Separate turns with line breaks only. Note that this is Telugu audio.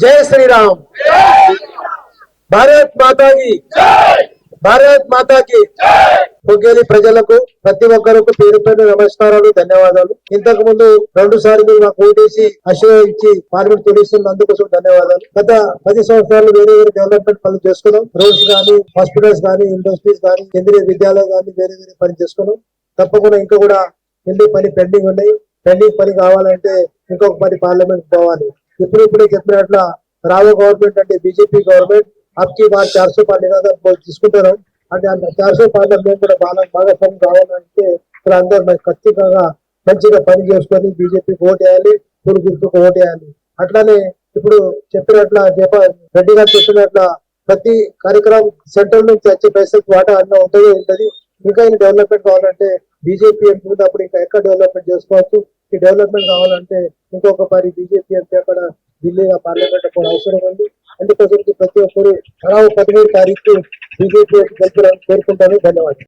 జై శ్రీరామ్. భారత్ మాతాకి భారత్ మాతాకి. పొగ్గేలి ప్రజలకు ప్రతి ఒక్కరికి పేరు పేరు నమస్కారాలు, ధన్యవాదాలు. ఇంతకు ముందు 2 సార్లు మీరు మాకు ఓటేసి ఆశీర్వదించి పార్లమెంట్ తొలగిస్తున్నందుకోసం ధన్యవాదాలు. గత 10 సంవత్సరాలు వేరే వేరే డెవలప్మెంట్ పనులు చేసుకున్నాం. రోడ్స్ కానీ, హాస్పిటల్స్ కానీ, ఇండస్ట్రీస్ కానీ, కేంద్రీయ విద్యాలయం కానీ వేరే వేరే పని చేసుకున్నాం. తప్పకుండా ఇంకా కూడా ఎన్ని పని పెండింగ్ ఉన్నాయి. పెండింగ్ పని కావాలంటే ఇంకొక పని పార్లమెంట్ పోవాలి. ఇప్పుడే చెప్పినట్ల రాబో గవర్నమెంట్ అంటే బీజేపీ గవర్నమెంట్ అప్కి బార్ 400 పార్ నినాదం తీసుకుంటున్నాం. అంటే 400 పార్ల మేము కూడా భాగస్వామ్యం కావాలంటే ఇక్కడ అందరూ ఖచ్చితంగా మంచిగా పని చేసుకొని బీజేపీకి ఓటు వేయాలి, పూలు గుర్తుకు ఓటు వేయాలి. అట్లానే ఇప్పుడు చెప్పినట్ల రెడ్డి గారు చెప్పినట్ల ప్రతి కార్యక్రమం సెంట్రల్ నుంచి వచ్చే పైసలకు వాటా అన్న ఉంటది. ఇంకా ఈ డెవలప్మెంట్ కావాలంటే బీజేపీ ఎంపీ ఉన్నప్పుడు ఇంకా ఎక్కడ డెవలప్మెంట్ చేసుకోవచ్చు. ఈ డెవలప్మెంట్ కావాలంటే ఇంకొక పరి బీజేపీ ఎంపీ అక్కడ ఢిల్లీగా పార్లమెంట్ కూడా అవసరం ఉంది. అందుకోసం ప్రతి ఒక్కరు 13 తారీఖు బీజేపీ గెలుపులను కోరుకుంటాను. ధన్యవాదాలు.